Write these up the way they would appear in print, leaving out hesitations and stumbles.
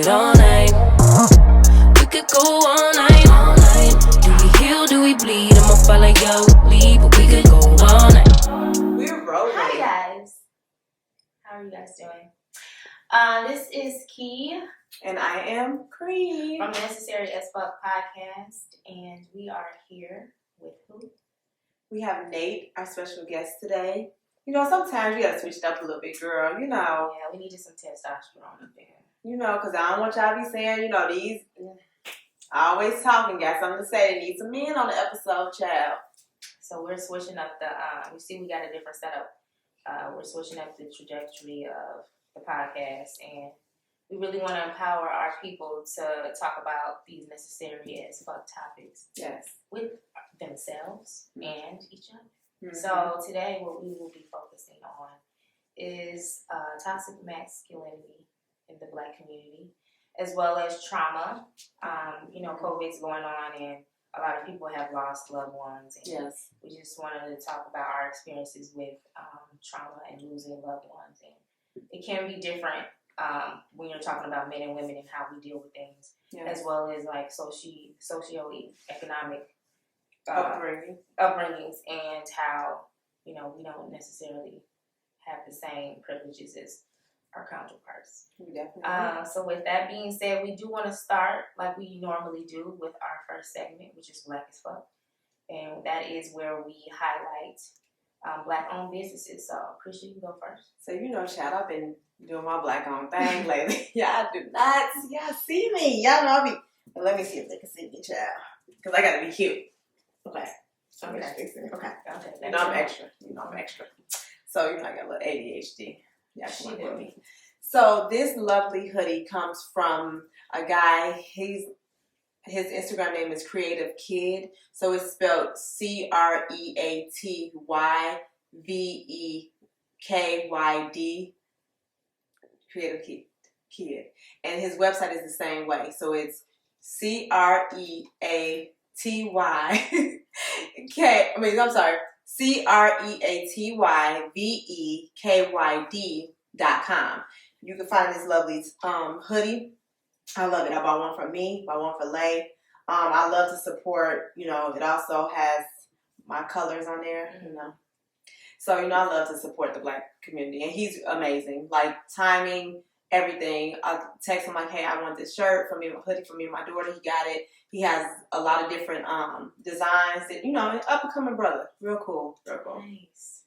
it all night. We could go all night, all night. Do we heal, do we bleed? I'ma follow your lead, but we could go all night. We're rolling. Hi guys. How are you guys doing? This is Key. And I am Cree. From the Necessary as Fuck podcast. And we are here with who? We have Nate, our special guest today. You know, sometimes you gotta switch it up a little bit, girl. You know. Yeah, we needed some testosterone up there. You know, because I don't want y'all to be saying, you know, these. I always talking, got something to say. They need some men on the episode, child. So we're switching up the, you see we got a different setup. We're switching up the trajectory of the podcast, and we really want to empower our people to talk about these necessary as fuck topics. Yes. With themselves and each other. Mm-hmm. So today what we will be focusing on is toxic masculinity in the Black community, as well as trauma. You know, COVID's going on and a lot of people have lost loved ones. And yes. we just wanted to talk about our experiences with trauma and losing loved ones. And it can be different when you're talking about men and women and how we deal with things, as well as like socio-economic upbringings and how, you know, we don't necessarily have the same privileges as our counterparts. Definitely. So with that being said, we do want to start like we normally do with our first segment, which is Black as Fuck. And that is where we highlight Black-owned businesses. So, Krisha, you can go first. So, you know, child, I've been doing my Black-owned thing lately. Y'all do not see me. Y'all know I be... Well, let me see if they can see me, child. Because I got to be cute. Okay. I'm just fixing it. Okay. You know I'm extra. So, you know, I got a little ADHD. Yeah, she with me. So this lovely hoodie comes from a guy. His Instagram name is Creative Kid. So it's spelled CreatyVeKyd. Creative Kid. And his website is the same way. So it's CreatyVeKyd.com. You can find this lovely hoodie. I love it. I bought one for me, bought one for Lay. I love to support, you know, it also has my colors on there, you know. So, you know, I love to support the Black community. And he's amazing. Like, timing, everything. I text him like, hey, I want this shirt for me, a hoodie for me and my daughter. He got it. He has a lot of different designs. And, you know, an up-and-coming brother. Real cool. Nice.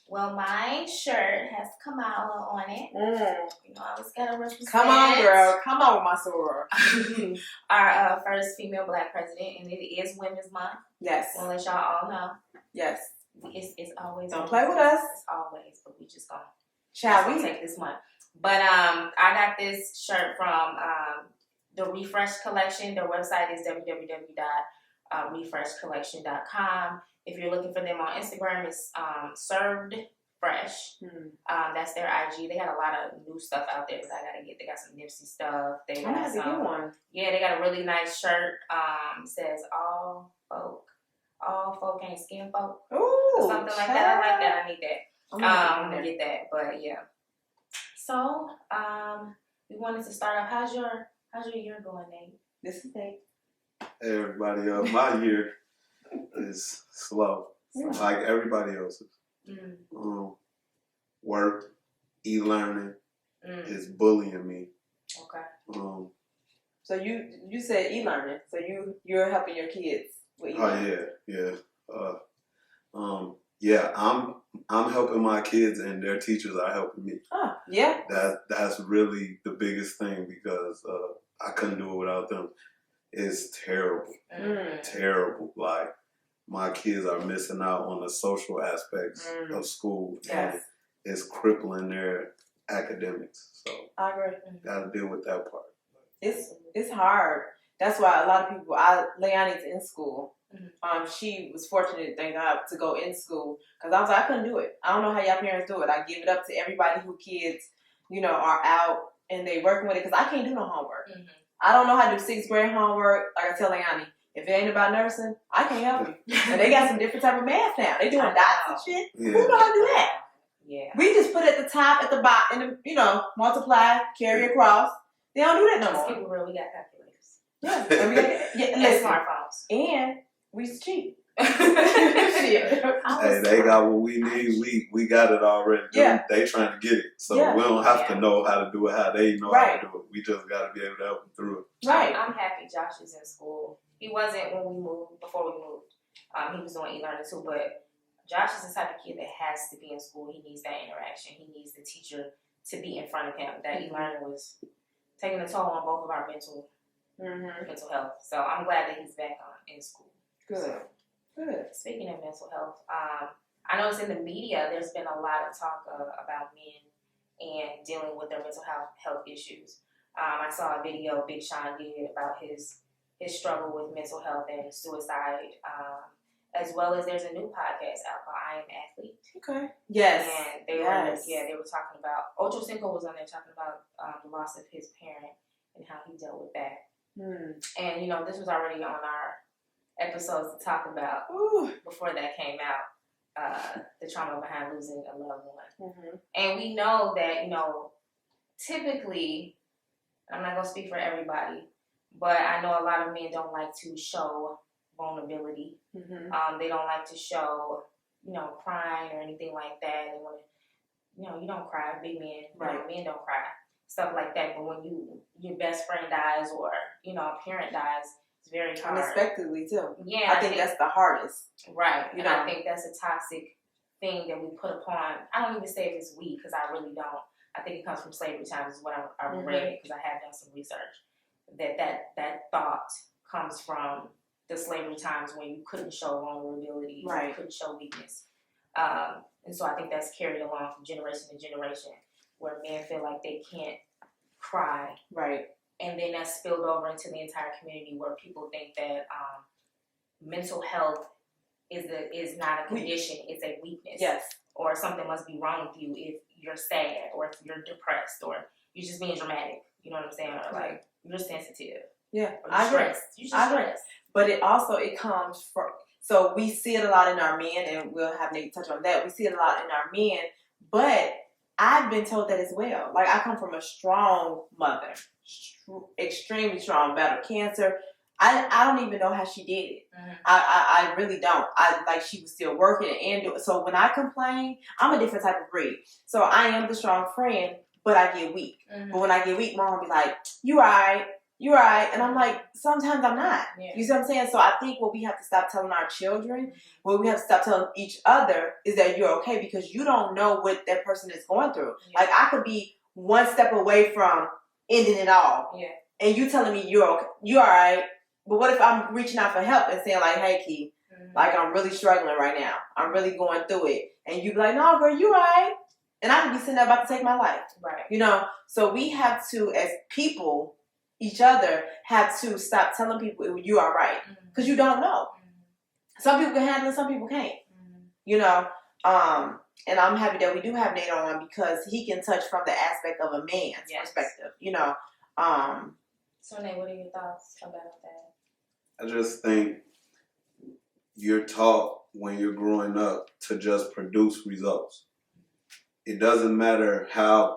Well, my shirt has Kamala on it. You know, I always gotta represent. Come on, girl. Come on with my soror. Our first female Black president, and it is Women's Month. Yes. I'll let y'all all know. Yes. It's always. Don't play with us. It's always, but we just gonna take this month. But I got this shirt from the Refresh Collection. Their website is www.refreshcollection.com. If you're looking for them on Instagram, it's Served Fresh. That's their IG. They got a lot of new stuff out there that I gotta get. They got some Nipsey stuff. They got some. Yeah, they got a really nice shirt. It says all folk ain't skin folk. Ooh, or something like that. I like that. I need that. I'm gonna get that. But yeah. So we wanted to start off. How's your year going, Nate? This is Nate. Hey everybody, my year is slow, like everybody else's. Work, e-learning is bullying me. Okay. So you said e-learning, so you're helping your kids with e-learning. I'm helping my kids and their teachers are helping me. Oh, yeah. That's really the biggest thing because I couldn't do it without them. It's terrible. Terrible. Like, my kids are missing out on the social aspects of school. Yes. And it's crippling their academics. So I agree. Gotta deal with that part. It's hard. That's why a lot of people. Leonie's in school. She was fortunate, thank God, to go in school because I was like, I couldn't do it. I don't know how y'all parents do it. I give it up to everybody who kids, you know, are out and they working with it because I can't do no homework. I don't know how to do 6th grade homework. Like I tell Leonie, if it ain't about nursing, I can't help you. And they got some different type of math now. They doing dots and shit. Yeah. Who know how to do that? Yeah. We just put at the top, at the bottom, and you know, multiply, carry across. They don't do that no Let's more. keep it real. We got calculators. Yeah, and we got, And listen, smartphones. and we used to cheat. Shit. Hey, they got what we need. We got it already. Yeah. They trying to get it. So Yeah. we don't have Yeah. to know how to do it, how they know Right. how to do it. We just got to be able to help them through it. Right. I'm happy Josh is in school. He wasn't when we moved, before we moved. He was doing e-learning too, but Josh is the type of kid that has to be in school. He needs that interaction. He needs the teacher to be in front of him. That e-learning was taking a toll on both of our mental health. So I'm glad that he's back in school. Good. Good. Speaking of mental health, I noticed in the media there's been a lot of talk about men and dealing with their mental health issues. I saw a video Big Sean did about his struggle with mental health and suicide, as well as there's a new podcast out called I Am Athlete. Okay. Yes. And they were talking about, Ocho Cinco was on there talking about the loss of his parent and how he dealt with that. And, you know, this was already on our episodes to talk about before that came out, the trauma behind losing a loved one. And we know that, you know, typically, I'm not going to speak for everybody, but I know a lot of men don't like to show vulnerability. They don't like to show, you know, crying or anything like that. They want to, you know, you don't cry, big men, Right. you know, men don't cry, stuff like that. But when your best friend dies or, you know, a parent dies, it's very hard. Unexpectedly too. Yeah, I think that's the hardest. right. You And know. I think that's a toxic thing that we put upon. I don't even say if it's we, because I really don't. I think it comes from slavery times, is what I read, because I have done some research. That thought comes from the slavery times when you couldn't show vulnerability, Right. you couldn't show weakness. And so I think that's carried along from generation to generation, where men feel like they can't cry. Right. And then that's spilled over into the entire community, where people think that mental health is not a condition, it's a weakness. Yes. Or something must be wrong with you if you're sad, or if you're depressed, or you're just being dramatic. You know what I'm saying? Or like you're sensitive. Yeah. Or I you're agree. stressed. You're just I agree. stressed. But it comes from, so we see it a lot in our men, and we'll have Nate touch on that. We see it a lot in our men, but I've been told that as well. Like, I come from a strong mother, extremely strong, battled cancer. I don't even know how she did it. I really don't. She was still working and doing. So when I complain, I'm a different type of breed. So I am the strong friend, but I get weak. But when I get weak, mom will be like, "You alright? You alright?" And I'm like, sometimes I'm not. Yeah. You see what I'm saying? So I think what we have to stop telling our children, what we have to stop telling each other, is that you're okay, because you don't know what that person is going through. Yeah. Like, I could be one step away from ending it all. Yeah. And you telling me you're okay, you're alright. But what if I'm reaching out for help and saying like, "Hey, Key, like, I'm really struggling right now. I'm really going through it." And you be like, "No, girl, you right." And I could be sitting there about to take my life. Right. You know? So we have to, as people, each other, have to stop telling people you are right. Because you don't know. Some people can handle it, some people can't. You know? And I'm happy that we do have Nate on, because he can touch from the aspect of a man's perspective. You know? So Nate, what are your thoughts about that? I just think you're taught when you're growing up to just produce results. It doesn't matter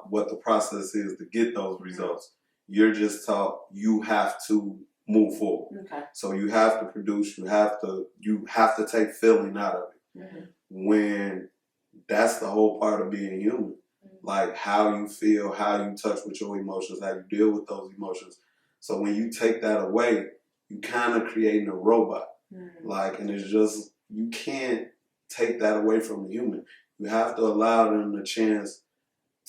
what the process is to get those results. You're just taught you have to move forward. Okay. So you have to produce. You have to take feeling out of it. When that's the whole part of being human. Like, how you feel, how you touch with your emotions, how you deal with those emotions. So when you take that away, you kind of creating a robot. Like, and it's just, you can't take that away from a human. You have to allow them the chance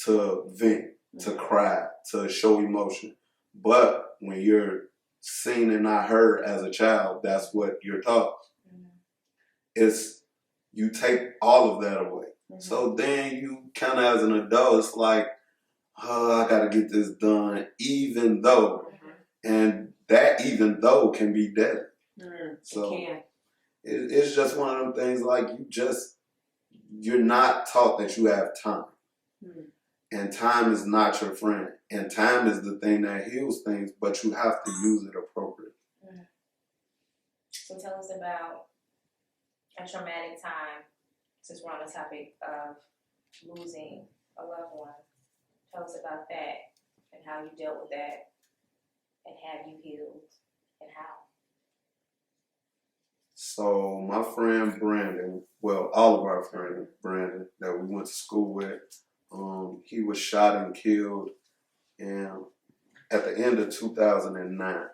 to vent, to cry, to show emotion. But when you're seen and not heard as a child, that's what you're taught. It's, you take all of that away. So then you kind of, as an adult, it's like, "Oh, I got to get this done," even though. And that even though can be deadly. So it can. It's just one of them things, like, you're not taught that you have time. And time is not your friend. And time is the thing that heals things, but you have to use it appropriately. So tell us about a traumatic time, since we're on the topic of losing a loved one. Tell us about that and how you dealt with that and have you healed, and how? So my friend Brandon, well, all of our friends, Brandon, that we went to school with, he was shot and killed at the end of 2009.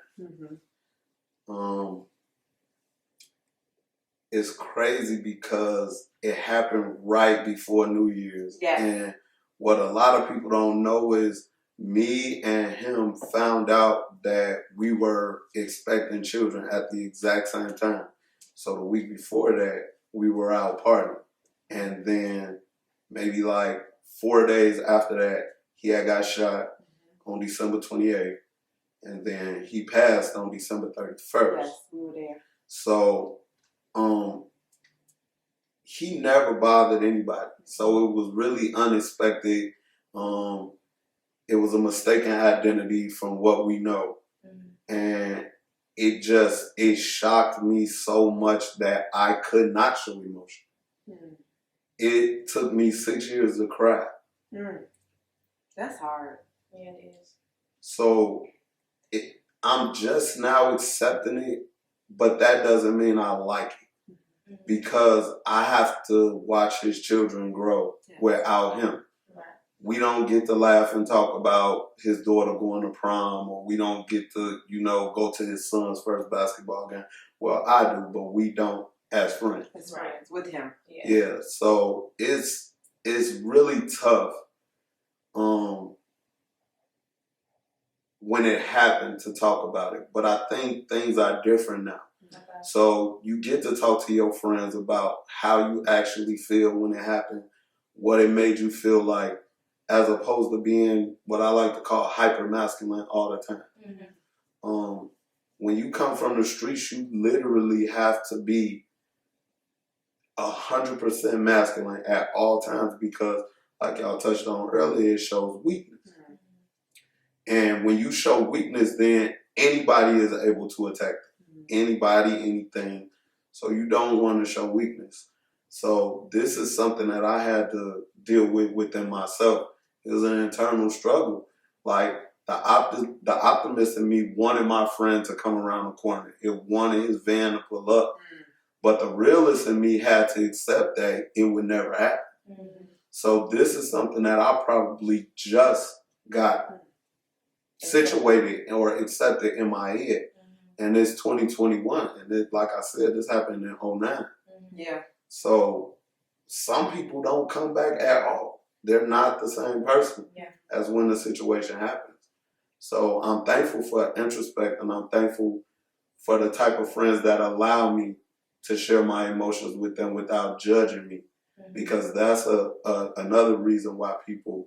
It's crazy because it happened right before New Year's. Yeah. And what a lot of people don't know is me and him found out that we were expecting children at the exact same time. So the week before that, we were out partying. And then maybe like 4 days after that, he had got shot on December 28th. And then he passed on December 31st. Yes, we were there. So he never bothered anybody. So it was really unexpected. It was a mistaken identity from what we know. And it shocked me so much that I could not show emotion. It took me 6 years to cry. That's hard. Yeah, it is. So I'm just now accepting it, but that doesn't mean I like it. Because I have to watch his children grow without him. Right. We don't get to laugh and talk about his daughter going to prom, or we don't get to, go to his son's first basketball game. Well, I do, but we don't as friends. As friends with him. Yeah, so it's really tough when it happened to talk about it. But I think things are different now. Okay. So you get to talk to your friends about how you actually feel when it happened, what it made you feel like, as opposed to being what I like to call hyper masculine all the time. When you come from the streets, you literally have to be 100% masculine at all times because, like y'all touched on earlier, it shows weakness. And when you show weakness, then anybody is able to attack them. Anybody, anything. So you don't want to show weakness. So this is something that I had to deal with within myself. It was an internal struggle. Like the optimist in me wanted my friend to come around the corner. It wanted his van to pull up. But the realist in me had to accept that it would never happen. So this is something that I probably just got situated or accepted in my head. And it's 2021. And like I said, this happened in 2009. Yeah. So some people don't come back at all. They're not the same person as when the situation happens. So I'm thankful for introspect, and I'm thankful for the type of friends that allow me to share my emotions with them without judging me. Because that's another reason why people,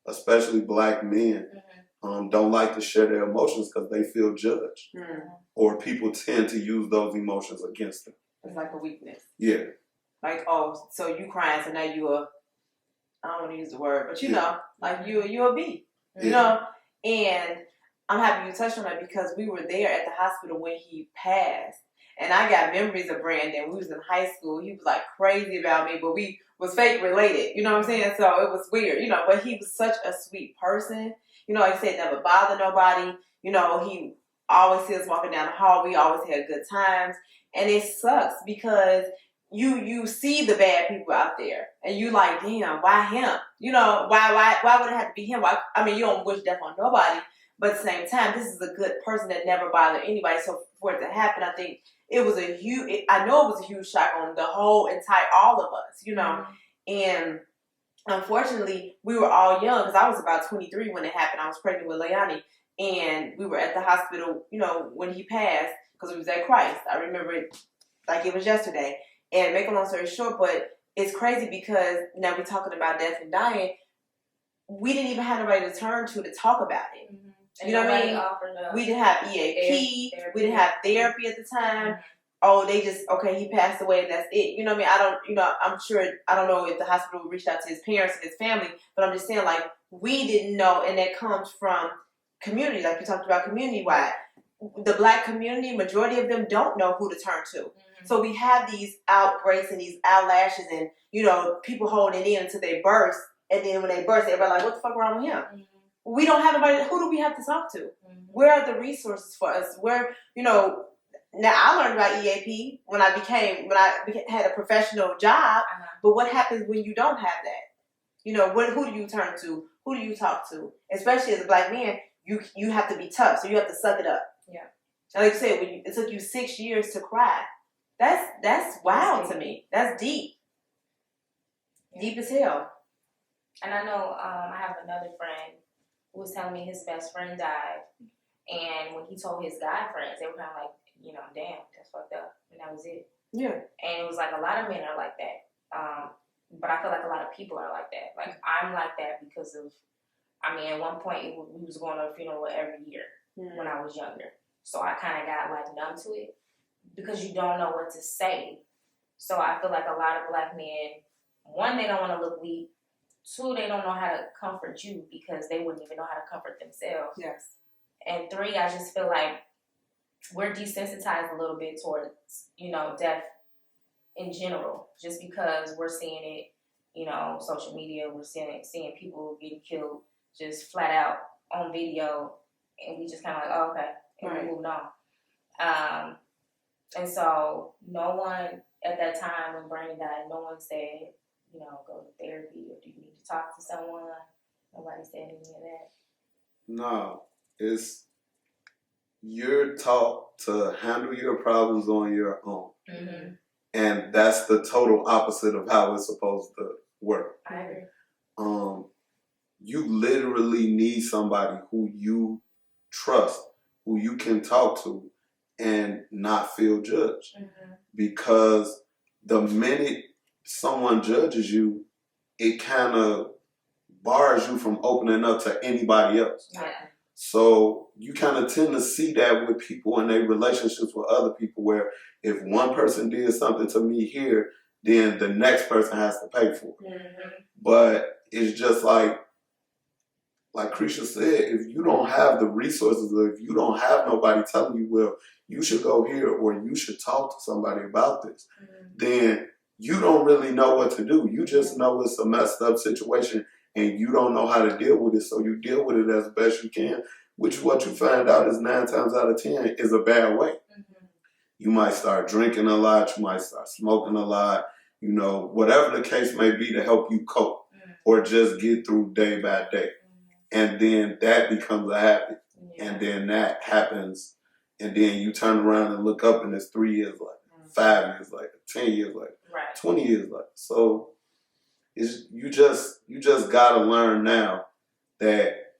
especially black men, don't like to share their emotions because they feel judged. Or people tend to use those emotions against them. It's like a weakness. Yeah. Like, oh, so you crying, so now you I don't want to use the word, but like you a B. You know? And I'm happy you touched on that because we were there at the hospital when he passed. And I got memories of Brandon. We was in high school. He was like crazy about me, but we was fake related. You know what I'm saying? So it was weird, but he was such a sweet person. Like I said, never bothered nobody. He always see us walking down the hall. We always had good times. And it sucks because you see the bad people out there and you like, damn, why him? Why would it have to be him? You don't wish death on nobody, but at the same time, this is a good person that never bothered anybody. So for it to happen, I think it was a huge shock on the whole all of us, and unfortunately we were all young because I was about 23 when it happened. I was pregnant with Leani and we were at the hospital, when he passed because we was at Christ. I remember it like it was yesterday. And make a long story short, but it's crazy because now we're talking about death and dying. We didn't even have nobody to turn to talk about it. You know what I mean? We didn't have EAP. We didn't have therapy at the time. Oh, they just, okay, he passed away and that's it. You know what I mean? I'm sure, I don't know if the hospital reached out to his parents and his family, but I'm just saying, like, we didn't know, and that comes from community, like you talked about community-wide. The black community, majority of them don't know who to turn to. So we have these outbreaks and these outlashes and, people holding in until they burst. And then when they burst, everybody like, what the fuck wrong with him? We don't have nobody. Who do we have to talk to? Where are the resources for us? Where, now I learned about EAP when I had a professional job, but what happens when you don't have that? Who do you turn to? Who do you talk to? Especially as a Black man, you have to be tough, so you have to suck it up. Yeah. And like I said, it took you 6 years to cry. That's wild to me. That's deep. Yeah. Deep as hell. And I know I have another friend who was telling me his best friend died, and when he told his guy friends, they were kind of like, damn, that's fucked up, and that was it. Yeah. And it was like a lot of men are like that, but I feel like a lot of people are like that. Like I'm like that because of, at one point we was going to a funeral every year when I was younger, so I kind of got like numb to it because you don't know what to say. So I feel like a lot of Black men, one, they don't want to look weak. Two, they don't know how to comfort you because they wouldn't even know how to comfort themselves. Yes. And three, I just feel like we're desensitized a little bit towards, death in general, just because we're seeing it, social media, we're seeing people getting killed just flat out on video, and we just kind of like, oh, okay, and we're moving on. And so no one at that time when Brandon died, no one said, go to therapy, or do you need to talk to someone? Nobody said any of that. No, you're taught to handle your problems on your own. Mm-hmm. And that's the total opposite of how it's supposed to work. I agree. You literally need somebody who you trust, who you can talk to and not feel judged. Mm-hmm. Because the minute someone judges you, it kind of bars you from opening up to anybody else. Yeah. So you kind of tend to see that with people in their relationships with other people, where if one person did something to me here, then the next person has to pay for it. Mm-hmm. But it's just like Krisha said, if you don't have the resources, or if you don't have nobody telling you, well, you should go here or you should talk to somebody about this, then you don't really know what to do. You just know it's a messed up situation and you don't know how to deal with it, so you deal with it as best you can, which what you find out is 9 times out of 10 is a bad way. Mm-hmm. You might start drinking a lot, you might start smoking a lot, whatever the case may be to help you cope or just get through day by day. And then that becomes a habit. Yeah. And then that happens, and then you turn around and look up and it's 3 years later, 5 years later, 10 years later, 20 years later. So you just gotta learn now that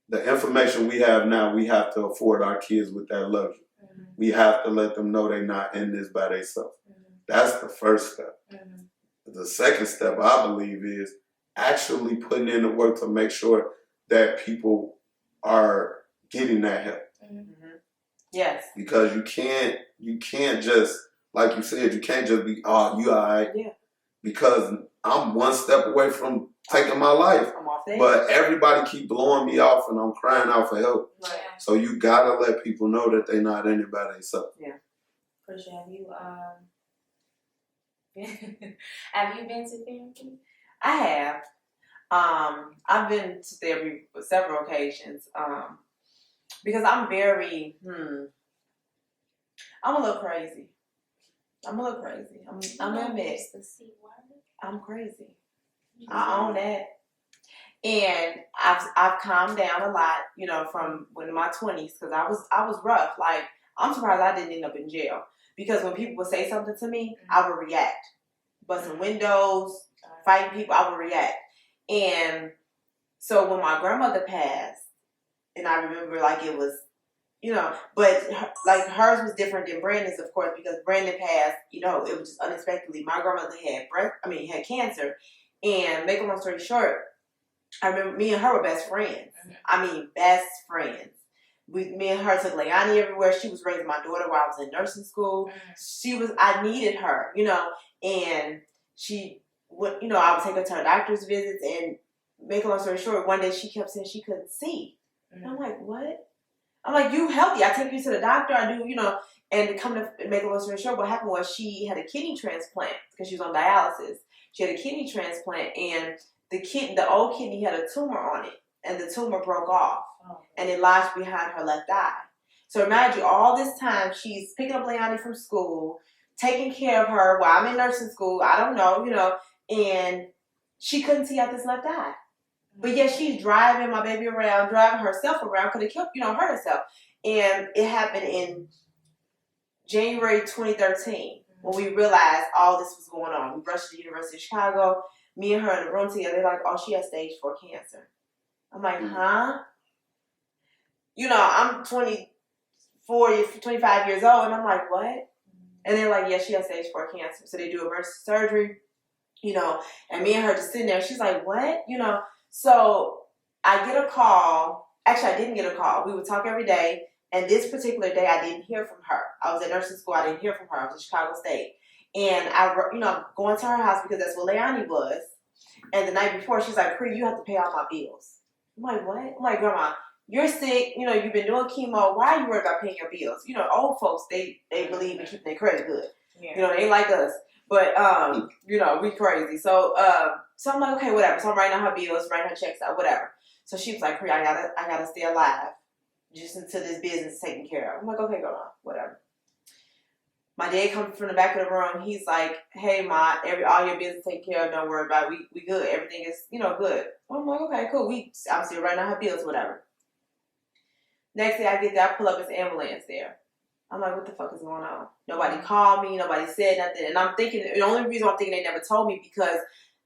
the information we have now, we have to afford our kids with that luxury. Mm-hmm. We have to let them know they're not in this by themselves. Mm-hmm. That's the first step. Mm-hmm. The second step, I believe, is actually putting in the work to make sure that people are getting that help. Mm-hmm. Yes. Because you can't just, like you said, you can't just be, oh, you all right. Yeah. Because I'm one step away from taking my life. I'm off there. But everybody keep blowing me off and I'm crying out for help. Right. So you gotta let people know that they're not in it by themselves. Yeah. Krisha, have you been to therapy? I have. I've been to therapy for several occasions. Because I'm very, I'm a little crazy. I'm gonna admit. I'm crazy. I own that. And I've calmed down a lot, from when in my 20s, because I was rough. Like, I'm surprised I didn't end up in jail. Because when people would say something to me, I would react. Busting windows, fighting people, I would react. And so when my grandmother passed, and I remember it was, but hers was different than Brandon's, of course, because Brandon passed, it was just unexpectedly. My grandmother had cancer. And make a long story short, I remember me and her were best friends. Best friends. Me and her took Leonie everywhere. She was raising my daughter while I was in nursing school. I needed her, and she would, I would take her to her doctor's visits, and make a long story short, one day she kept saying she couldn't see. And I'm like, what? I'm like, you healthy. I take you to the doctor. I do, and to come to make a long story short, what happened was she had a kidney transplant because she was on dialysis. She had a kidney transplant, and the old kidney had a tumor on it, and the tumor broke off. and it lodged behind her left eye. So imagine all this time she's picking up Leonie from school, taking care of her while I'm in nursing school. I don't know, and she couldn't see out this left eye. But yet she's driving my baby around, driving herself around, could have killed, hurt herself. And it happened in January 2013 when we realized all this was going on. We rushed to the University of Chicago. Me and her in the room together. They're like, oh, she has stage 4 cancer. I'm like, huh? I'm 25 years old, and I'm like, what? And they're like, yeah, she has stage 4 cancer. So they do emergency surgery, and me and her just sitting there. She's like, what? So I get a call. Actually, I didn't get a call. We would talk every day. And this particular day, I didn't hear from her. I was at nursing school. I didn't hear from her. I was in Chicago State. And I'm going to her house because that's where Leonie was. And the night before, she's like, Pri, you have to pay all my bills. I'm like, what? I'm like, Grandma, you're sick. You've been doing chemo. Why are you worried about paying your bills? Old folks, they believe in keeping their credit good. Yeah. They ain't like us. But, we crazy. So I'm like, okay, whatever. So I'm writing out her bills, writing her checks out, whatever. So she was like, Pri, I gotta stay alive just until this business is taken care of. I'm like, okay, Grandma, whatever. My dad comes from the back of the room. He's like, hey, Ma, all your business taken care of. Don't worry about it. We good. Everything is, good. I'm like, okay, cool. I'm still writing out her bills, whatever. Next day I get there, I pull up his ambulance there. I'm like, what the fuck is going on? Nobody called me. Nobody said nothing. And I'm thinking, the only reason I'm thinking they never told me because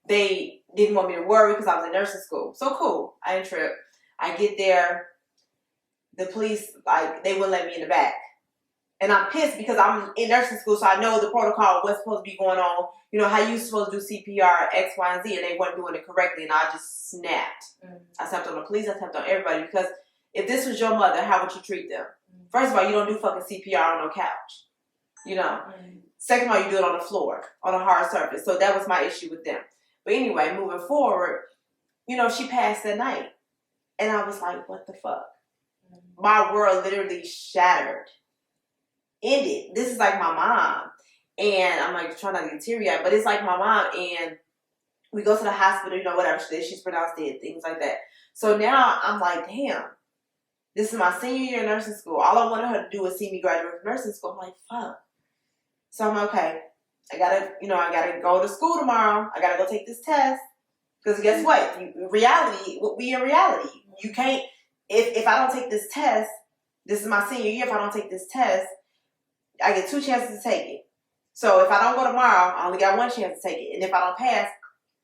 they didn't want me to worry because I was in nursing school. So cool. I didn't trip. I get there. The police, they wouldn't let me in the back. And I'm pissed because I'm in nursing school, so I know the protocol, what's supposed to be going on. How you supposed to do CPR, X, Y, and Z, and they weren't doing it correctly, and I just snapped. I snapped on the police, I snapped on everybody, because if this was your mother, how would you treat them? First of all, you don't do fucking CPR on no couch. Second of all, you do it on the floor, on a hard surface. So that was my issue with them. But anyway, moving forward, she passed that night. And I was like, what the fuck? My world literally shattered. Ended. This is like my mom. And I'm like trying not to get teary-eyed, but it's like my mom. And we go to the hospital, whatever she did, she's pronounced dead, things like that. So now I'm like, damn, this is my senior year in nursing school. All I wanted her to do was see me graduate from nursing school. I'm like, fuck. So I'm okay. I gotta go to school tomorrow. I gotta go take this test. Because guess what? We in reality. You can't, if I don't take this test, this is my senior year, if I don't take this test, I get 2 chances to take it. So if I don't go tomorrow, I only got 1 chance to take it. And if I don't pass,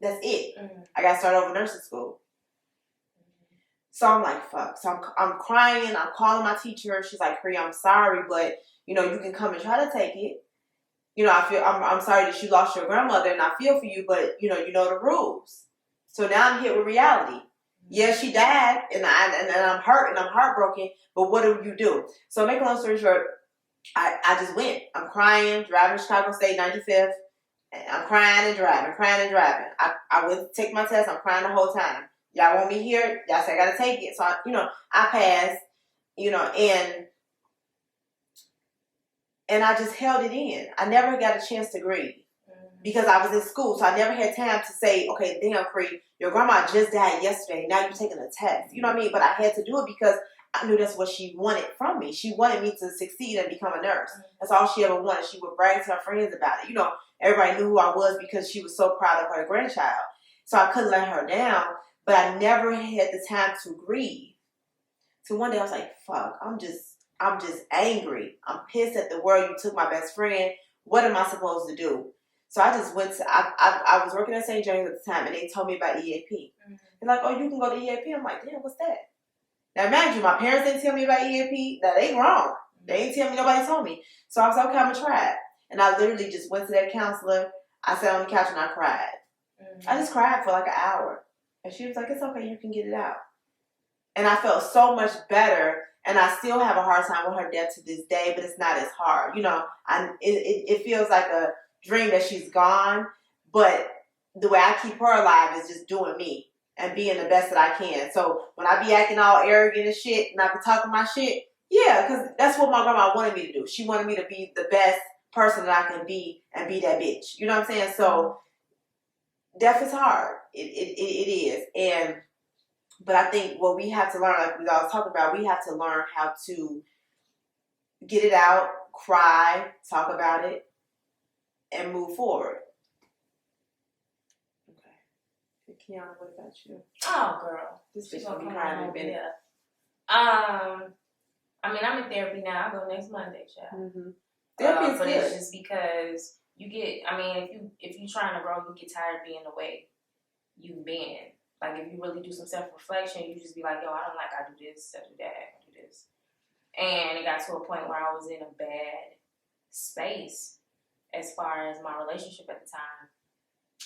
that's it. I got to start over nursing school. So I'm like, fuck. So I'm crying. I'm calling my teacher. She's like, Pri, I'm sorry, but, you can come and try to take it. I'm sorry that you lost your grandmother, and I feel for you, but, you know the rules. So now I'm hit with reality. Yeah, she died, and I'm hurt, and I'm heartbroken, but what do you do? So make a long story short, I just went. I'm crying, driving to Chicago State 95th. I'm crying and driving. I went to take my test. I'm crying the whole time. Y'all want me here? Y'all say I got to take it. So, I passed, and I just held it in. I never got a chance to grieve because I was in school. So I never had time to say, okay, damn, Pri, your grandma just died yesterday. Now you're taking a test. You know what I mean? But I had to do it because I knew that's what she wanted from me. She wanted me to succeed and become a nurse. That's all she ever wanted. She would brag to her friends about it. Everybody knew who I was because she was so proud of her grandchild. So I couldn't let her down, but I never had the time to grieve. So one day I was like, fuck, I'm just angry. I'm pissed at the world. You took my best friend. What am I supposed to do? So I just went to, I was working at St. James at the time, and they told me about EAP. They're like, oh, you can go to EAP? I'm like, damn, what's that? Now, mind you, my parents didn't tell me about EAP. Now, they wrong. They didn't tell me. Nobody told me. So I was like, okay, I'm going to try it. And I literally just went to that counselor. I sat on the couch and I cried. I just cried for like an hour. And she was like, it's okay. You can get it out. And I felt so much better. And I still have a hard time with her death to this day, but it's not as hard. It feels like a dream that she's gone. But the way I keep her alive is just doing me and being the best that I can. So when I be acting all arrogant and shit, and I be talking my shit, yeah, because that's what my grandma wanted me to do. She wanted me to be the best person that I can be and be that bitch. You know what I'm saying? So death is hard. It is. And But I think what we have to learn, like we always talk about, we have to learn how to get it out, cry, talk about it, and move forward. Okay. Kiana, what about you? Oh, girl. This She's bitch gonna gonna be come crying in a over minute. here. I mean, I'm in therapy now. I go next Monday, child. Mm-hmm. Therapy is but good. it's just because you get. I mean, if you trying to grow, you get tired of being the way you've been. Like if you really do some self-reflection, you just be like, yo, I don't like I do this, I do that, I do this. And it got to a point where I was in a bad space as far as my relationship at the time.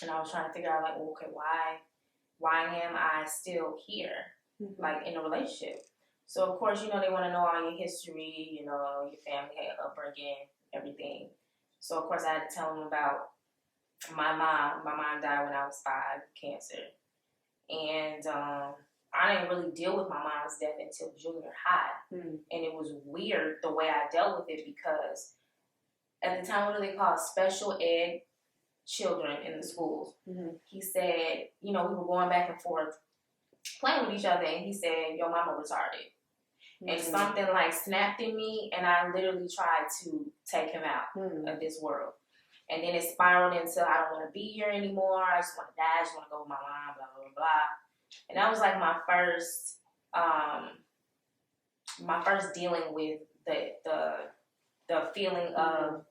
And I was trying to figure out, like, well, okay, why am I still here, like, in a relationship? So, of course, you know, they want to know all your history, you know, your family, upbringing, everything. So, of course, I had to tell them about my mom. My mom died when I was 5, cancer. And I didn't really deal with my mom's death until junior high. And it was weird the way I dealt with it because at the time, what do they call it? Special ed children in the schools. He said, you know, we were going back and forth playing with each other, and he said, your mama retarded. And something like snapped in me, and I literally tried to take him out of this world. And then it spiraled into, I don't want to be here anymore. I just want to die. I just want to go with my mom, blah, blah, blah. And that was like my first dealing with the feeling of,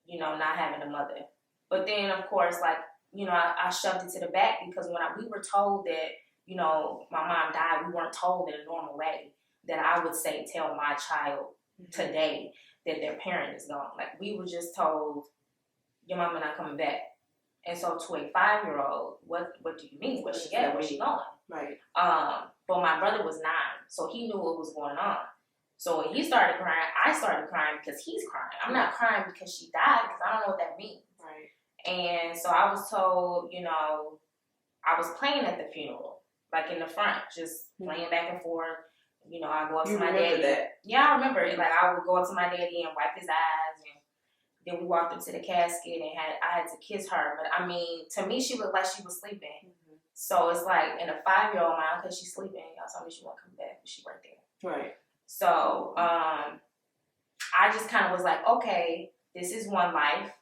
you know, not having a mother. But then, of course, like, you know, I shoved it to the back because when we were told that, you know, my mom died, we weren't told in a normal way that I would say, tell my child today that their parent is gone. Like, we were just told, your mama not coming back. And so to a 5-year-old, what do you mean? Where's she at? Where's she going? Right. But my brother was 9, so he knew what was going on. So when he started crying, I started crying because he's crying. I'm not crying because she died because I don't know what that means. Right. And so I was told, you know, I was playing at the funeral, like in the front, just playing back and forth. You know, I go up to my daddy. That? Yeah, I remember it. Like I would go up to my daddy and wipe his eyes, and then we walked up to the casket and I had to kiss her. But I mean, to me, she looked like she was sleeping. So it's like in a 5-year-old mind, okay, she's sleeping. Y'all told me she won't come back, but she right there. Right. So I just kind of was like, okay, this is one life.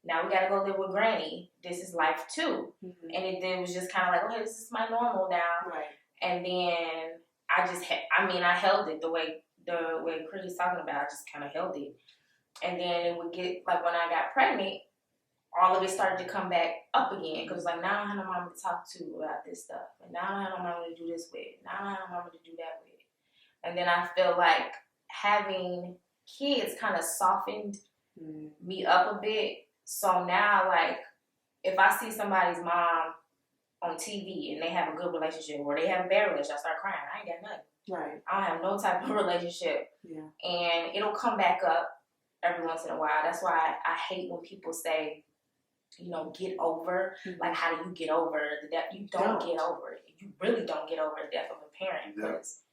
Now we got to go live with Granny. This is life 2. And it then was just kind of like, okay, this is my normal now. Right. And then I held it the way Chris is talking about. I just kind of held it. And then it would get, like, when I got pregnant, all of it started to come back up again. Because, like, now I don't have no mama to talk to about this stuff. And now I don't have no mama to do this with. Now I don't have no mama to do that with. And then I feel like having kids kind of softened me up a bit. So now, like, if I see somebody's mom on TV and they have a good relationship or they have a bad relationship, I start crying. I ain't got nothing. Right. I don't have no type of relationship. Yeah. And it'll come back up every once in a while. That's why I hate when people say, you know, get over. Like, how do you get over the death? You don't get over it. You really don't get over the death of a parent because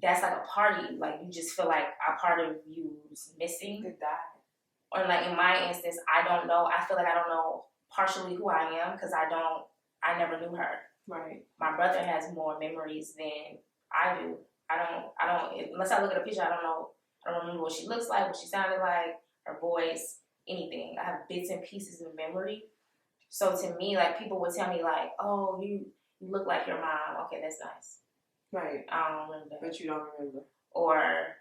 that's like a party. Like, you just feel like a part of you is missing. Could die. Or, like, in my instance, I don't know. I feel like I don't know partially who I am because I never knew her. Right. My brother has more memories than I do. I don't, unless I look at a picture, I don't remember what she looks like, what she sounded like, her voice, anything. I have bits and pieces of memory. So to me, like, people would tell me, like, oh, you look like your mom. Okay, that's nice. Right. I don't remember that. But you don't remember. Or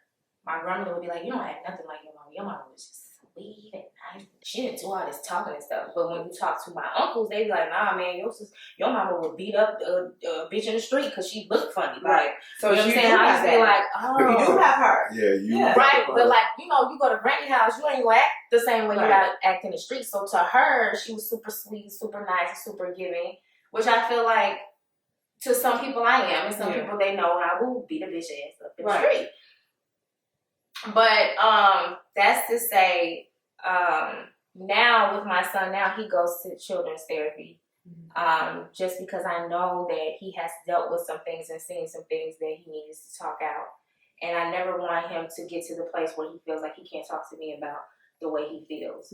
my grandmother would be like, you don't act nothing like your mom. Your mom was just sweet and nice. She didn't do all this talking and stuff. But when you talk to my uncles, they be like, nah, man, your mama would beat up a bitch in the street because she looked funny. Right. Like, so you know what I'm saying? I used to be like, oh. You do have her. Yeah. Right. But, like, you know, you go to Granny's house, you ain't gonna act the same way you gotta act in the street. So to her, she was super sweet, super nice, super giving, which I feel like to some people I am. And some people, they know I will beat a bitch ass up in the street. But that's to say, now with my son, now he goes to children's therapy. Just because I know that he has dealt with some things and seen some things that he needs to talk out. And I never want him to get to the place where he feels like he can't talk to me about the way he feels.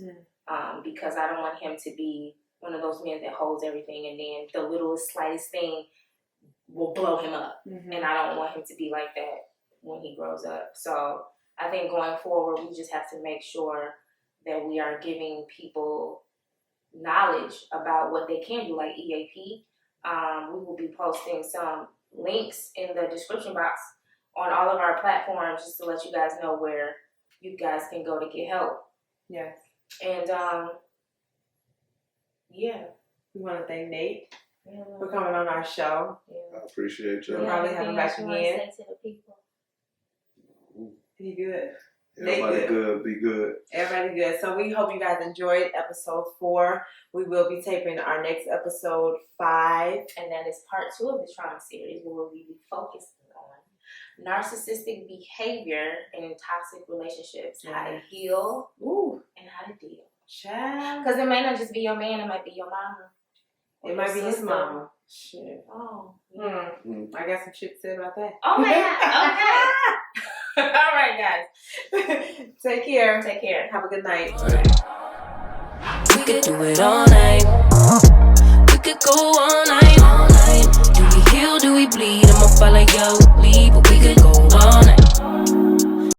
Because I don't want him to be one of those men that holds everything, and then the littlest, slightest thing will blow him up. Mm-hmm. And I don't want him to be like that when he grows up. So I think going forward, we just have to make sure that we are giving people knowledge about what they can do, like EAP. We will be posting some links in the description box on all of our platforms just to let you guys know where you guys can go to get help. Yes. And yeah. We want to thank Nate Yeah. for coming on our show. Yeah. I appreciate you. We'll probably have him back again. Say to the people. Be good. Everybody good. Be good. Everybody good. So we hope you guys enjoyed episode 4. We will be taping our next episode 5. And that is part 2 of the trauma series where we will be focusing on narcissistic behavior in toxic relationships, how to heal and how to deal. Child. Because it may not just be your man, it might be your mama. It might be his mama. Shit. Oh, yeah. I got some shit to say about that. Oh, man. Okay. All right, guys. Take care. Take care. Have a good night. We could do it all night. We could go all night. Do we heal? Do we bleed? I'ma follow your lead, but we could go all night.